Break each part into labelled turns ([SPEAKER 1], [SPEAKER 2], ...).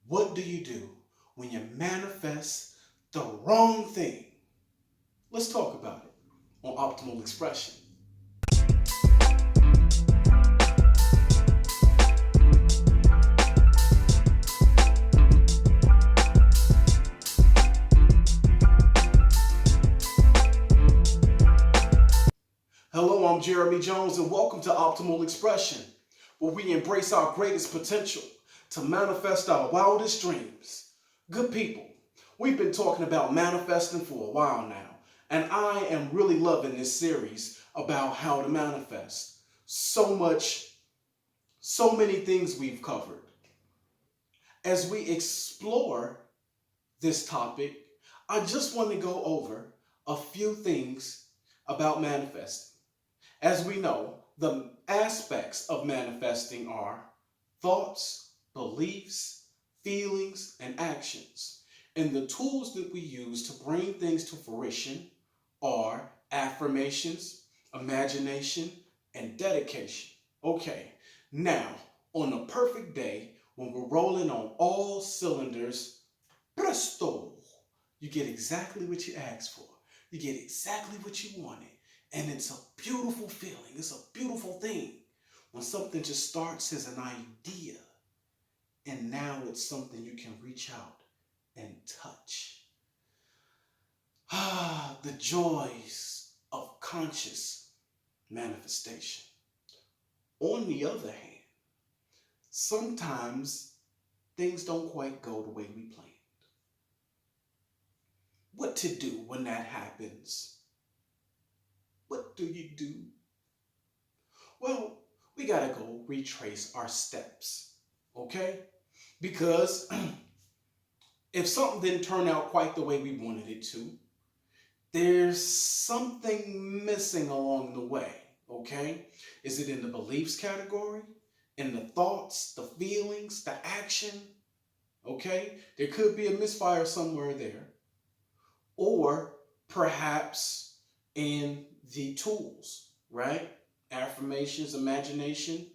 [SPEAKER 1] What do you do when you manifest the wrong thing? Let's talk about it on Optimal Expression. Hello, I'm Jeremy Jones, and welcome to Optimal Expression, where we embrace our greatest potential to manifest our wildest dreams. Good people, we've been talking about manifesting for a while now, and I am really loving this series about how to manifest. So many things we've covered. As we explore this topic, I just want to go over a few things about manifesting. As we know, the aspects of manifesting are thoughts, beliefs, feelings, and actions. And the tools that we use to bring things to fruition are affirmations, imagination, and dedication. Okay, now, on a perfect day, when we're rolling on all cylinders, presto, you get exactly what you asked for. You get exactly what you wanted. And it's a beautiful feeling. It's a beautiful thing when something just starts as an idea and now it's something you can reach out and touch. The joys of conscious manifestation. On the other hand, sometimes things don't quite go the way we planned. What to do when that happens? What do you do? Well, we gotta go retrace our steps, okay? Because if something didn't turn out quite the way we wanted it to, there's something missing along the way, okay? Is it in the beliefs category? In the thoughts, the feelings, the action? Okay? There could be a misfire somewhere there. Or perhaps in the tools, right? Affirmations, imagination,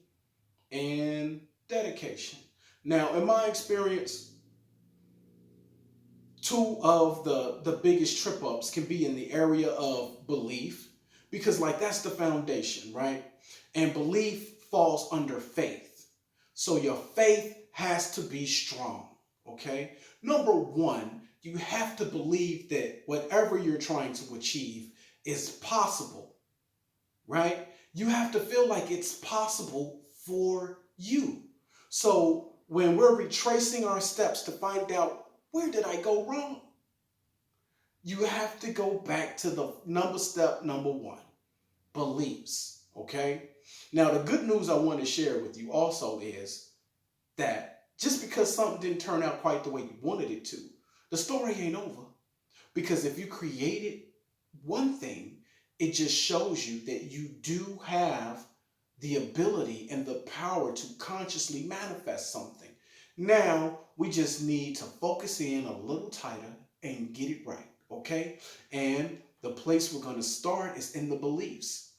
[SPEAKER 1] and dedication. Now, in my experience, two of the biggest trip ups can be in the area of belief, because, like, that's the foundation, right? And belief falls under faith. So your faith has to be strong, okay? Number one, you have to believe that whatever you're trying to achieve is possible, right? You have to feel like it's possible for you. So when we're retracing our steps to find out, where did I go wrong? You have to go back to the step number one, beliefs, okay? Now, the good news I want to share with you also is that just because something didn't turn out quite the way you wanted it to, the story ain't over. Because if you created one thing, it just shows you that you do have the ability and the power to consciously manifest something. Now, we just need to focus in a little tighter and get it right, okay? And the place we're going to start is in the beliefs.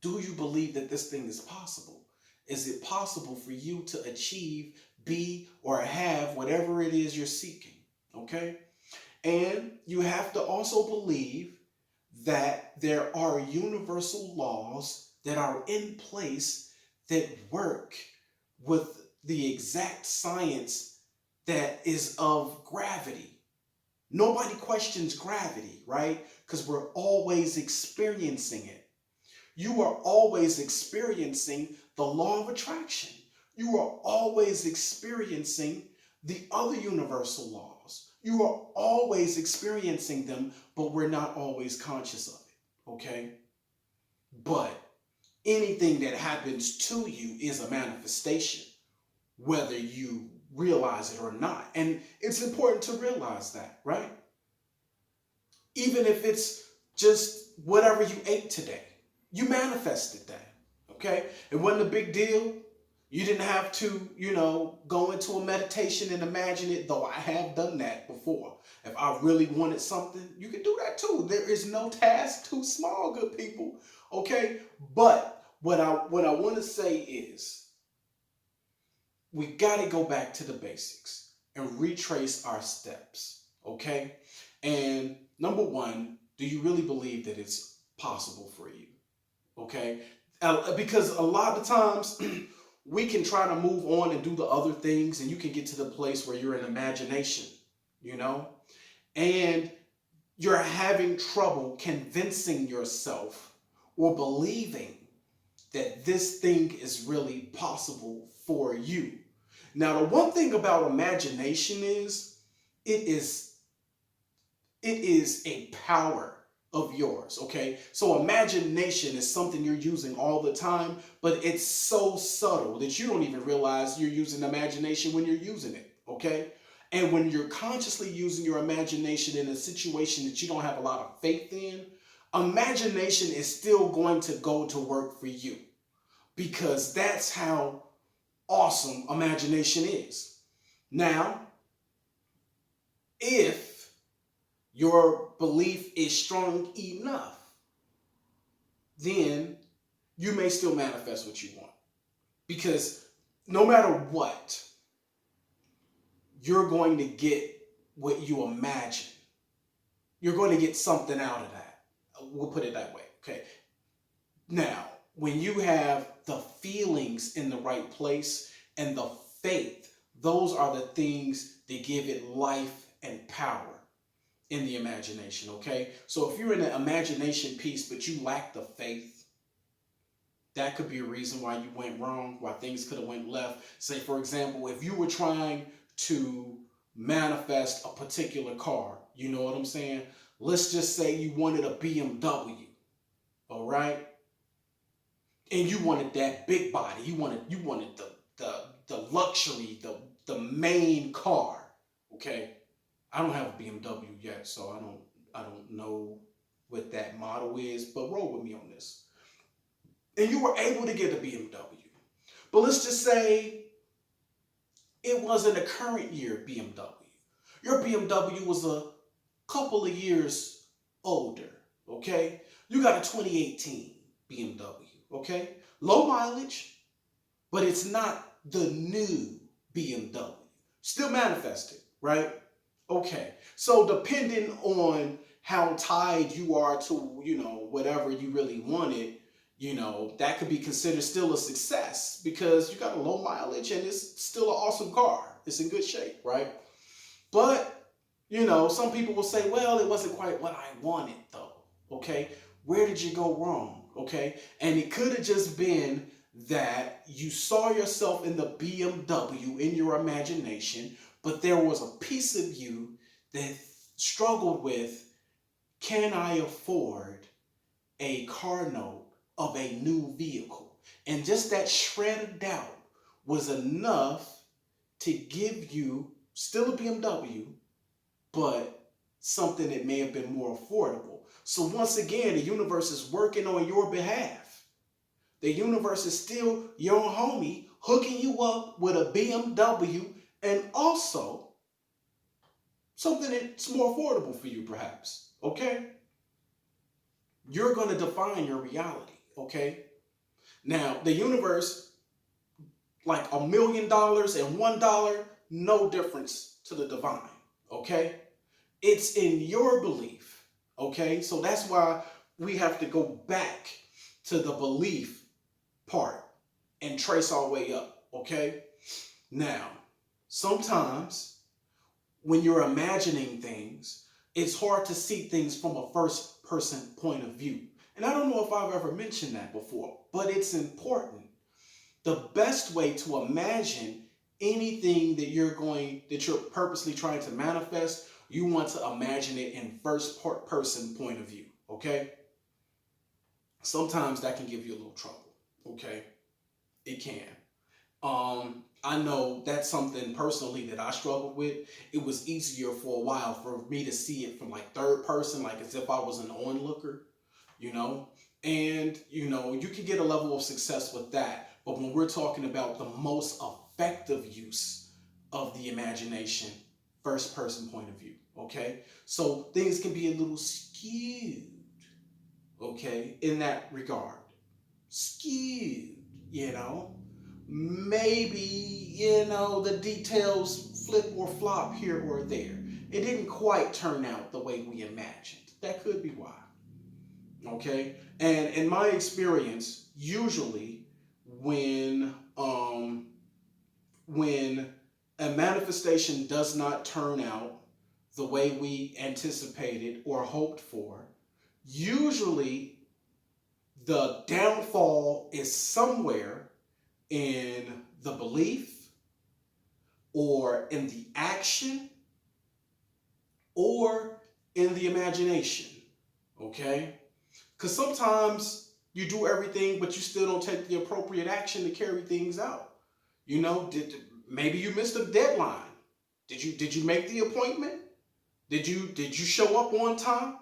[SPEAKER 1] Do you believe that this thing is possible? Is it possible for you to achieve, be, or have whatever it is you're seeking, okay? And you have to also believe that there are universal laws that are in place that work with the exact science that is of gravity. Nobody questions gravity, right? Because we're always experiencing it. You are always experiencing the law of attraction. You are always experiencing the other universal laws. You are always experiencing them, but we're not always conscious of it, okay? But anything that happens to you is a manifestation, whether you realize it or not. And it's important to realize that, right? Even if it's just whatever you ate today, you manifested that, okay? It wasn't a big deal. You didn't have to, go into a meditation and imagine it, though I have done that before. If I really wanted something, you can do that too. There is no task too small, good people, okay? But what I want to say is we got to go back to the basics. and retrace our steps. Okay? And number one, do you really believe that it's possible for you? Okay? Because a lot of times we can try to move on and do the other things, and you can get to the place where you're in imagination, you know? And you're having trouble convincing yourself or believing that this thing is really possible for you. Now, the one thing about imagination is it is it is a power of yours, okay? So imagination is something you're using all the time, but it's so subtle that you don't even realize you're using imagination when you're using it, okay? And when you're consciously using your imagination in a situation that you don't have a lot of faith in, imagination is still going to go to work for you because that's how awesome imagination is. Now, if your belief is strong enough, then you may still manifest what you want. Because no matter what, you're going to get what you imagine. You're going to get something out of that. We'll put it that way, okay? Now, when you have the feelings in the right place and the faith, those are the things that give it life and power in the imagination, okay? So if you're in the imagination piece, but you lack the faith, that could be a reason why you went wrong, why things could have went left. Say, for example, if you were trying to manifest a particular car, you know what I'm saying? Let's just say you wanted a BMW, all right? And you wanted that big body. You wanted the luxury, the main car, okay? I don't have a BMW yet, so I don't know what that model is, but roll with me on this. And you were able to get a BMW. But let's just say it wasn't a current year BMW. Your BMW was a couple of years older, okay? You got a 2018 BMW, okay? Low mileage, but it's not the new BMW. Still manifested, right? Okay, so depending on how tied you are to, whatever you really wanted, that could be considered still a success because you got a low mileage and it's still an awesome car. It's in good shape, right? But, some people will say, well, it wasn't quite what I wanted though, okay? Where did you go wrong, okay? And it could have just been that you saw yourself in the BMW in your imagination, but there was a piece of you that struggled with, can I afford a car note of a new vehicle? And just that shred of doubt was enough to give you still a BMW, but something that may have been more affordable. So once again, the universe is working on your behalf. The universe is still your homie, hooking you up with a BMW and also something that's more affordable for you, perhaps, okay? You're going to define your reality, okay? Now, the universe, like $1 million and $1, no difference to the divine, okay? It's in your belief, okay? So that's why we have to go back to the belief part and trace our way up, okay? Now, sometimes when you're imagining things, it's hard to see things from a first person point of view. And I don't know if I've ever mentioned that before, but it's important. The best way to imagine anything that you're purposely trying to manifest, you want to imagine it in first person point of view, okay? Sometimes that can give you a little trouble, okay? It can. I know that's something personally that I struggled with. It was easier for a while for me to see it from like third person, like as if I was an onlooker, and you can get a level of success with that. But when we're talking about the most effective use of the imagination, first person point of view, okay? So things can be a little skewed, okay, in that regard. Skewed, maybe, the details flip or flop here or there. It didn't quite turn out the way we imagined. That could be why. Okay? And in my experience, usually when a manifestation does not turn out the way we anticipated or hoped for, usually the downfall is somewhere in the belief or in the action or in the imagination. Okay? Because sometimes you do everything, but you still don't take the appropriate action to carry things out. You know, maybe you missed a deadline. Did you make the appointment? Did you show up on time?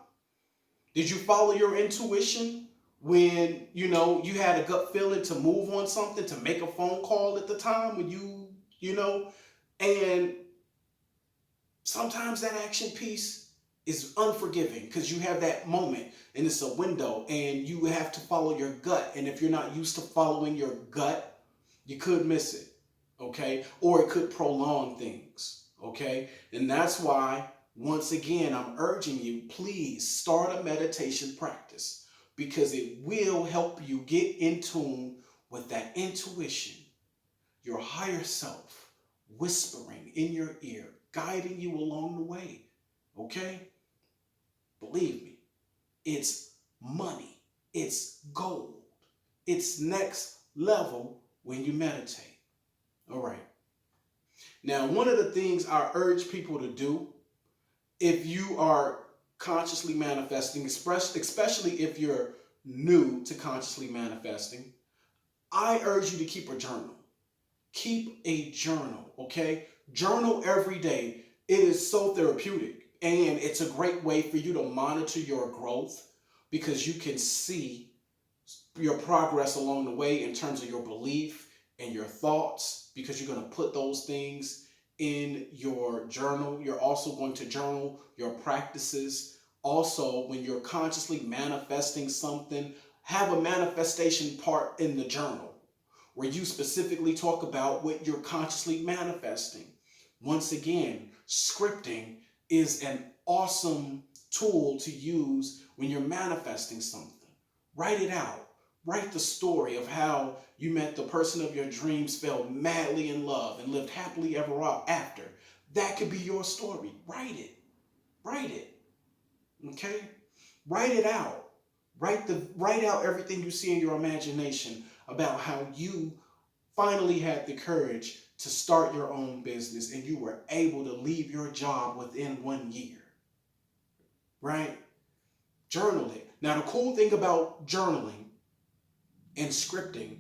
[SPEAKER 1] Did you follow your intuition when you had a gut feeling to move on something, to make a phone call at the time when and sometimes that action piece is unforgiving because you have that moment and it's a window and you have to follow your gut. And if you're not used to following your gut, you could miss it, okay? Or it could prolong things, okay? And that's why, once again, I'm urging you, please start a meditation practice because it will help you get in tune with that intuition, your higher self whispering in your ear, guiding you along the way, okay? Believe me, it's money, it's gold, it's next level when you meditate. All right. Now, one of the things I urge people to do if you are consciously manifesting, especially if you're new to consciously manifesting, I urge you to keep a journal. Keep a journal, okay? Journal every day. It is so therapeutic. And it's a great way for you to monitor your growth because you can see your progress along the way in terms of your belief and your thoughts because you're going to put those things in your journal. You're also going to journal your practices. Also, when you're consciously manifesting something, have a manifestation part in the journal where you specifically talk about what you're consciously manifesting. Once again, scripting is an awesome tool to use when you're manifesting something. Write it out. Write the story of how you met the person of your dreams, fell madly in love, and lived happily ever after. That could be your story. Write it. Write it. Okay? Write it out. Write out everything you see in your imagination about how you finally had the courage to start your own business and you were able to leave your job within 1 year. Right? Journal it. Now, the cool thing about journaling and scripting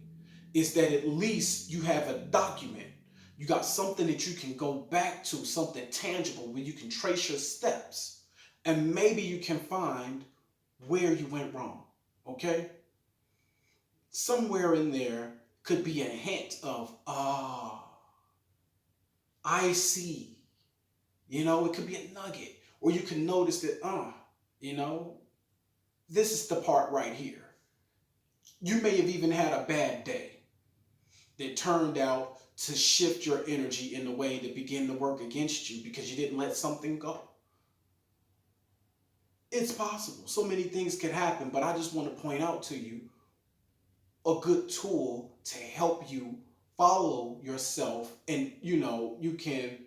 [SPEAKER 1] is that at least you have a document. You got something that you can go back to, something tangible where you can trace your steps. And maybe you can find where you went wrong. Okay? Somewhere in there could be a hint of, I see. It could be a nugget. Or you can notice that, this is the part right here. You may have even had a bad day that turned out to shift your energy in a way that began to work against you because you didn't let something go. It's possible. So many things could happen, but I just want to point out to you a good tool to help you follow yourself and, you can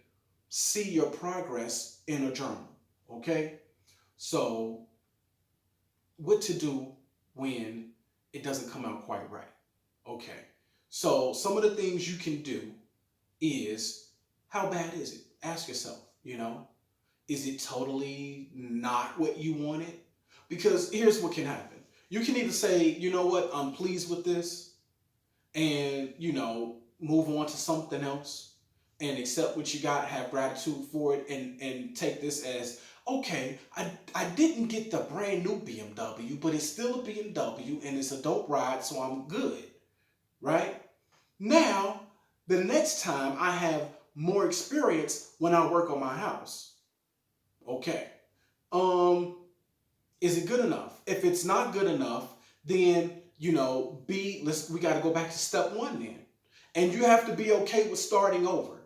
[SPEAKER 1] see your progress in a journal, okay? So, what to do when it doesn't come out quite right, okay? So, some of the things you can do is, how bad is it? Ask yourself, is it totally not what you wanted? Because here's what can happen. You can either say, you know what, I'm pleased with this, and, move on to something else and accept what you got, have gratitude for it, and take this as, okay, I didn't get the brand new BMW, but it's still a BMW and it's a dope ride, so I'm good, right? Now, the next time I have more experience when I work on my house. Okay. Is it good enough? If it's not good enough, then, we got to go back to step one then. And you have to be okay with starting over.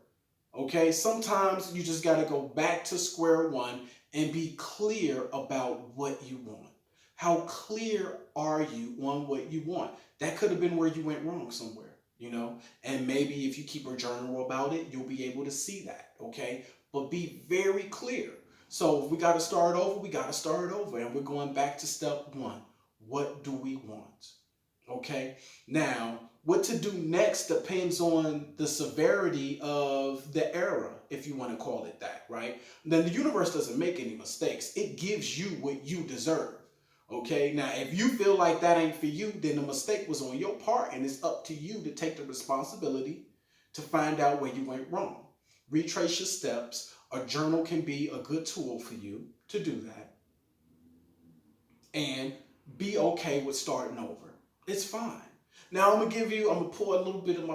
[SPEAKER 1] Okay, sometimes you just got to go back to square one and be clear about what you want. How clear are you on what you want? That could have been where you went wrong somewhere, you know? And maybe if you keep a journal about it, you'll be able to see that, okay? But be very clear. So if we got to start over, we got to start over. And we're going back to step one. What do we want? Okay. Now, what to do next depends on the severity of the error, if you want to call it that, right? Then the universe doesn't make any mistakes. It gives you what you deserve. Okay. Now, if you feel like that ain't for you, then the mistake was on your part, and it's up to you to take the responsibility to find out where you went wrong. Retrace your steps. A journal can be a good tool for you to do that. And be okay with starting over. It's fine. Now I'm gonna pour a little bit of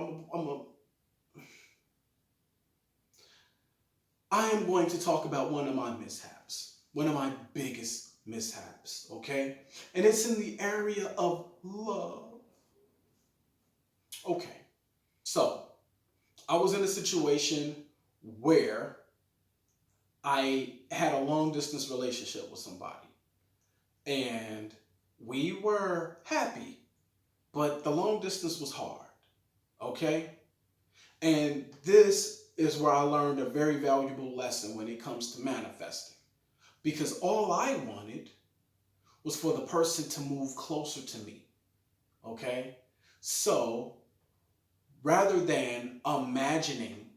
[SPEAKER 1] I am going to talk about one of my mishaps, one of my biggest mishaps, okay? And it's in the area of love. Okay, so I was in a situation where I had a long distance relationship with somebody, and we were happy, but the long distance was hard, okay? And this is where I learned a very valuable lesson when it comes to manifesting. Because all I wanted was for the person to move closer to me, okay? So rather than imagining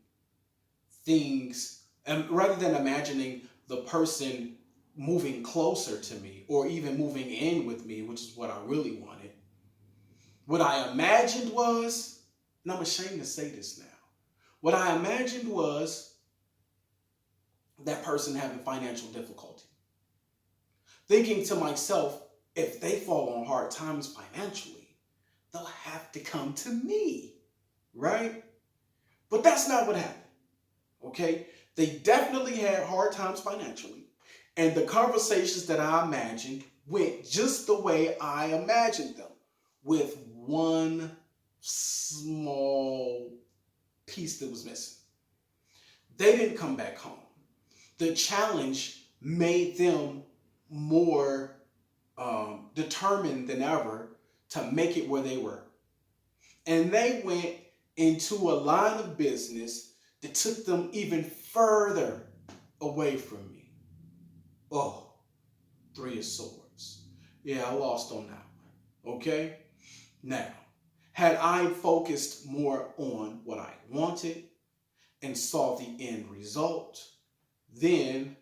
[SPEAKER 1] things, and rather than imagining the person moving closer to me or even moving in with me, which is what I really wanted, what I imagined was, and I'm ashamed to say this now, what I imagined was that person having financial difficulty. Thinking to myself, if they fall on hard times financially, they'll have to come to me, right? But that's not what happened, okay? They definitely had hard times financially, and the conversations that I imagined went just the way I imagined them, with one small piece that was missing. They didn't come back home. The challenge made them more determined than ever to make it where they were. And they went into a line of business that took them even further away from me. Oh, Three of Swords. Yeah, I lost on that one. Okay? Now, had I focused more on what I wanted and saw the end result, then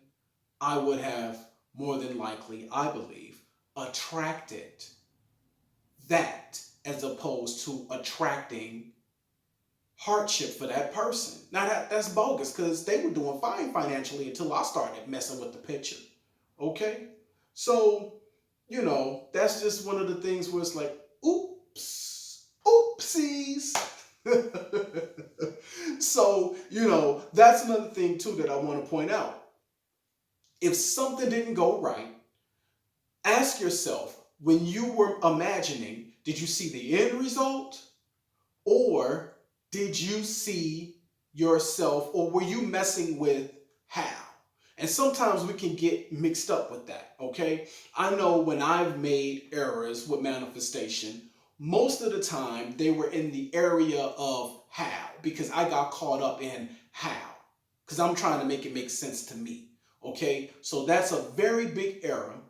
[SPEAKER 1] I would have more than likely, I believe, attracted that as opposed to attracting hardship for that person. Now that's bogus, because they were doing fine financially until I started messing with the picture. Okay? So, that's just one of the things where it's like, oops, oopsies. So, that's another thing too that I want to point out. If something didn't go right, ask yourself, when you were imagining, did you see the end result? Or did you see yourself, or were you messing with how? And sometimes we can get mixed up with that, okay? I know when I've made errors with manifestation, most of the time they were in the area of how, because I got caught up in how, because I'm trying to make it make sense to me, okay? So that's a very big error.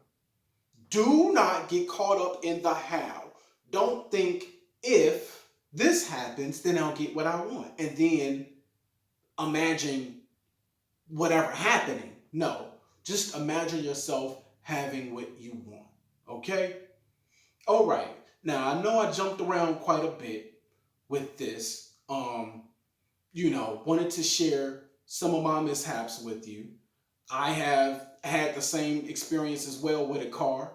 [SPEAKER 1] Do not get caught up in the how. Don't think, if this happens, then I'll get what I want, and then imagine whatever happening. No, just imagine yourself having what you want. Okay? All right. Now, I know I jumped around quite a bit with this. Wanted to share some of my mishaps with you. I have had the same experience as well with a car,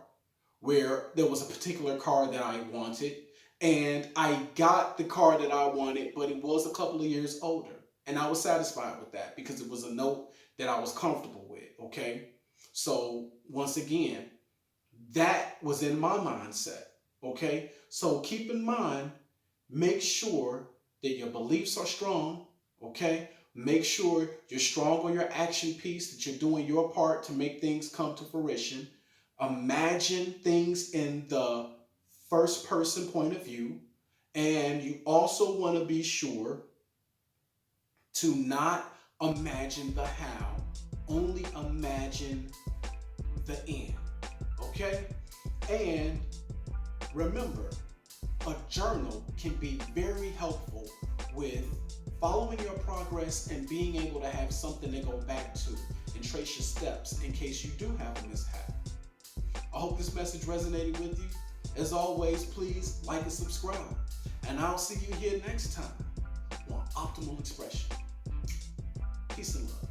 [SPEAKER 1] where there was a particular car that I wanted, and I got the car that I wanted, but it was a couple of years older. And I was satisfied with that because it was a note that I was comfortable with, okay? So once again, that was in my mindset, okay? So keep in mind, make sure that your beliefs are strong, okay? Make sure you're strong on your action piece, that you're doing your part to make things come to fruition. Imagine things in the first person point of view. And you also want to be sure to not imagine the how, only imagine the end. Okay? And remember, a journal can be very helpful with following your progress and being able to have something to go back to and trace your steps in case you do have a mishap. I hope this message resonated with you. As always, please like and subscribe. And I'll see you here next time on Optimal Expression. Peace and love.